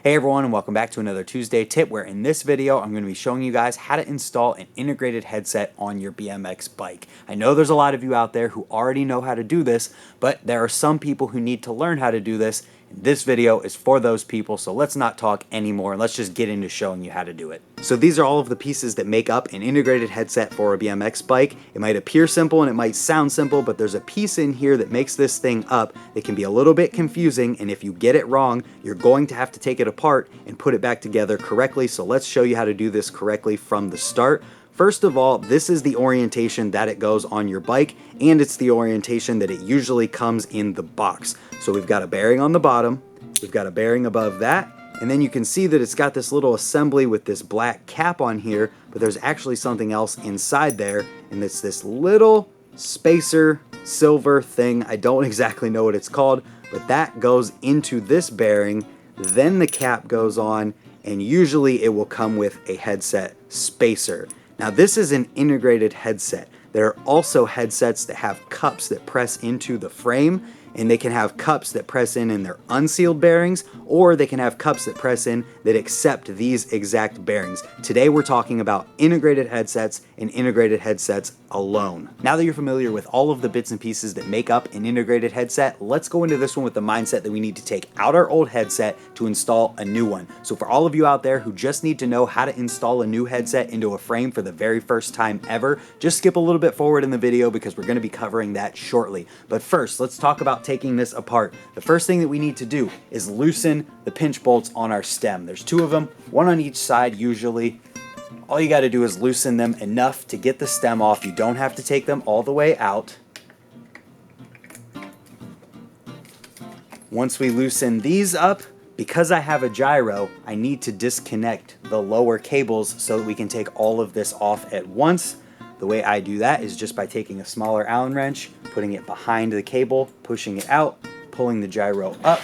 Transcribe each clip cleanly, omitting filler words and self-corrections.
Hey everyone, and welcome back to another Tuesday tip, where in this video I'm going to be showing you guys how to install an integrated headset on your BMX bike. I know there's a lot of you out there who already know how to do this, but there are some people who need to learn how to do this. And this video is for those people, so let's not talk anymore and let's just get into showing you how to do it. So these are all of the pieces that make up an integrated headset for a BMX bike. It might appear simple and it might sound simple, but there's a piece in here that makes this thing up that can be a little bit confusing, and if you get it wrong, you're going to have to take it apart and put it back together correctly. So let's show you how to do this correctly from the start. First of all, this is the orientation that it goes on your bike, and it's the orientation that it usually comes in the box. So we've got a bearing on the bottom, we've got a bearing above that, and then you can see that it's got this little assembly with this black cap on here, but there's actually something else inside there, and it's this little spacer silver thing. I don't exactly know what it's called, but that goes into this bearing. Then the cap goes on, and usually it will come with a headset spacer. Now this is an integrated headset. There are also headsets that have cups that press into the frame, and they can have cups that press in their unsealed bearings, or they can have cups that press in that accept these exact bearings. Today we're talking about integrated headsets and integrated headsets alone. Now that you're familiar with all of the bits and pieces that make up an integrated headset, let's go into this one with the mindset that we need to take out our old headset to install a new one. So for all of you out there who just need to know how to install a new headset into a frame for the very first time ever, just skip a little bit forward in the video because we're going to be covering that shortly. But first, let's talk about taking this apart. The first thing that we need to do is loosen the pinch bolts on our stem. There's two of them, one on each side usually. All you got to do is loosen them enough to get the stem off. You don't have to take them all the way out. Once we loosen these up, because I have a gyro, I need to disconnect the lower cables so that we can take all of this off at once. The way I do that is just by taking a smaller Allen wrench, putting it behind the cable, pushing it out, pulling the gyro up.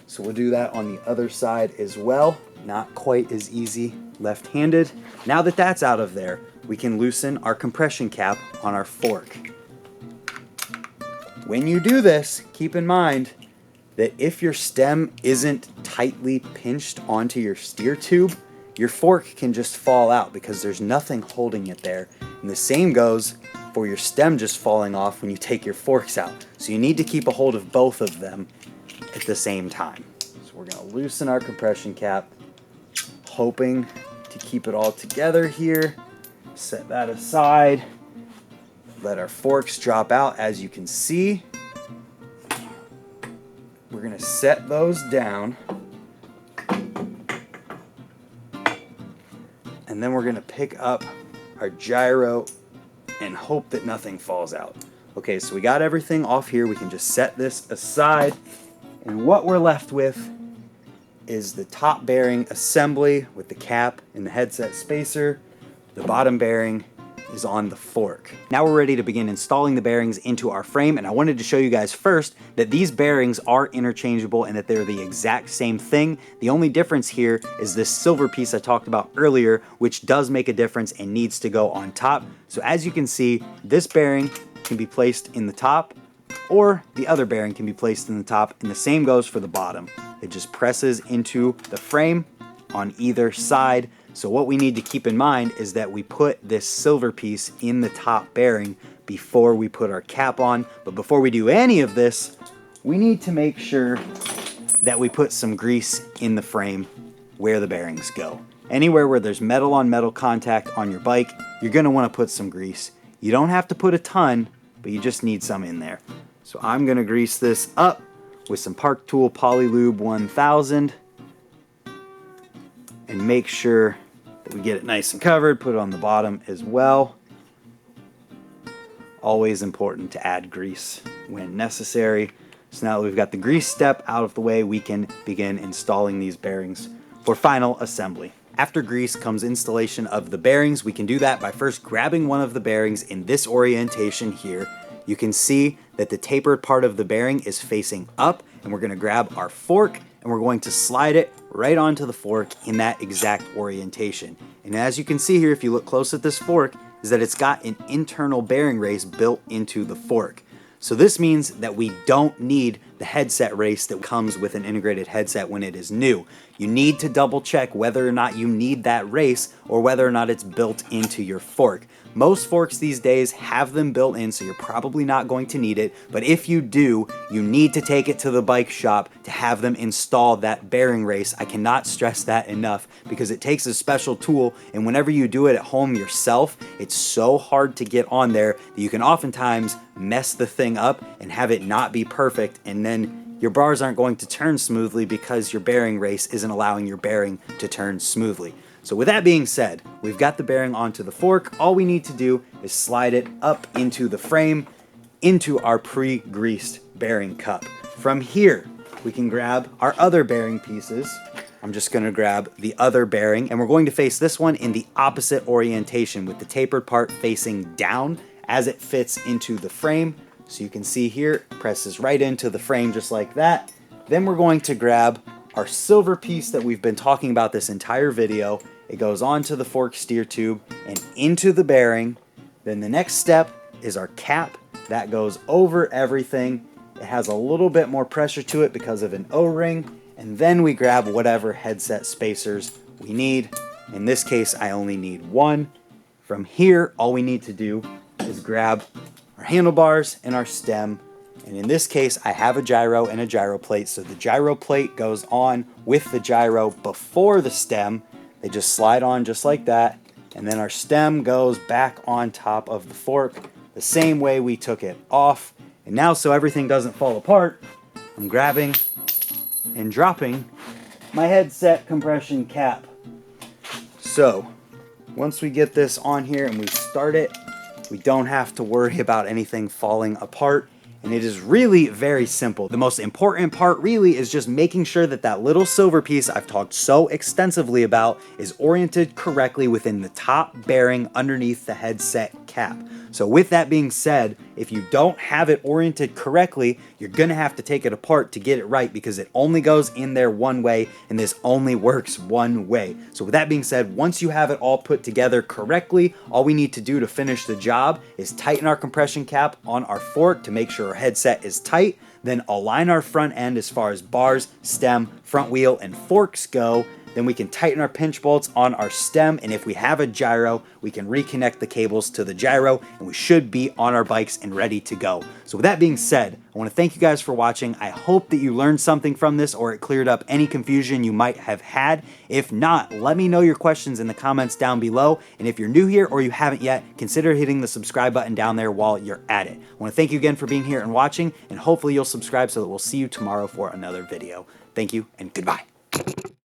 So we'll do that on the other side as well. Not quite as easy left-handed. Now that that's out of there, we can loosen our compression cap on our fork. When you do this, keep in mind that if your stem isn't tightly pinched onto your steer tube, your fork can just fall out because there's nothing holding it there. And the same goes for your stem just falling off when you take your forks out. So you need to keep a hold of both of them at the same time. So we're going to loosen our compression cap, hoping to keep it all together here. Set that aside. Let our forks drop out. As you can see, we're going to set those down. And then we're going to pick up our gyro and hope that nothing falls out. Okay, so we got everything off here. We can just set this aside. And what we're left with is the top bearing assembly with the cap and the headset spacer. The bottom bearing is on the fork. Now we're ready to begin installing the bearings into our frame, and I wanted to show you guys first that these bearings are interchangeable and that they're the exact same thing. The only difference here is this silver piece I talked about earlier, which does make a difference and needs to go on top. So as you can see, this bearing can be placed in the top, or the other bearing can be placed in the top, and the same goes for the bottom. It just presses into the frame on either side. So what we need to keep in mind is that we put this silver piece in the top bearing before we put our cap on. But before we do any of this, we need to make sure that we put some grease in the frame where the bearings go. Anywhere where there's metal on metal contact on your bike, you're going to want to put some grease. You don't have to put a ton, but you just need some in there. So I'm going to grease this up with some Park Tool Polylube 1000 and make sure that we get it nice and covered. Put it on the bottom as well. Always important to add grease when necessary. So now that we've got the grease step out of the way, we can begin installing these bearings for final assembly. After grease comes installation of the bearings. We can do that by first grabbing one of the bearings in this orientation here. You can see that the tapered part of the bearing is facing up, and we're going to grab our fork and we're going to slide it right onto the fork in that exact orientation. And as you can see here, if you look close at this fork, is that it's got an internal bearing race built into the fork. So this means that we don't need the headset race that comes with an integrated headset when it is new. You need to double check whether or not you need that race or whether or not it's built into your fork. Most forks these days have them built in, so you're probably not going to need it, but if you do, you need to take it to the bike shop to have them install that bearing race. I cannot stress that enough because it takes a special tool, and whenever you do it at home yourself, it's so hard to get on there that you can oftentimes mess the thing up and have it not be perfect, and then your bars aren't going to turn smoothly because your bearing race isn't allowing your bearing to turn smoothly. So with that being said, we've got the bearing onto the fork. All we need to do is slide it up into the frame, into our pre-greased bearing cup. From here, we can grab our other bearing pieces. I'm just gonna grab the other bearing, and we're going to face this one in the opposite orientation with the tapered part facing down as it fits into the frame. So you can see here, it presses right into the frame just like that. Then we're going to grab our silver piece that we've been talking about this entire video. It goes onto the fork steer tube and into the bearing. Then the next step is our cap. That goes over everything. It has a little bit more pressure to it because of an O-ring. And then we grab whatever headset spacers we need. In this case, I only need one. From here, all we need to do is grab our handlebars and our stem. And in this case, I have a gyro and a gyro plate. So the gyro plate goes on with the gyro before the stem. They just slide on just like that. And then our stem goes back on top of the fork the same way we took it off. And now, so everything doesn't fall apart, I'm grabbing and dropping my headset compression cap. So once we get this on here and we start it, we don't have to worry about anything falling apart. And it is really very simple. The most important part really is just making sure that that little silver piece I've talked so extensively about is oriented correctly within the top bearing underneath the headset cap. So with that being said, if you don't have it oriented correctly, you're gonna have to take it apart to get it right because it only goes in there one way and this only works one way. So with that being said, once you have it all put together correctly, all we need to do to finish the job is tighten our compression cap on our fork to make sure our headset is tight, then align our front end as far as bars, stem, front wheel, and forks go. Then we can tighten our pinch bolts on our stem, and if we have a gyro, we can reconnect the cables to the gyro, and we should be on our bikes and ready to go. So with that being said, I want to thank you guys for watching. I hope that you learned something from this or it cleared up any confusion you might have had. If not, let me know your questions in the comments down below, and if you're new here or you haven't yet, consider hitting the subscribe button down there while you're at it. I want to thank you again for being here and watching, and hopefully you'll subscribe so that we'll see you tomorrow for another video. Thank you, and goodbye.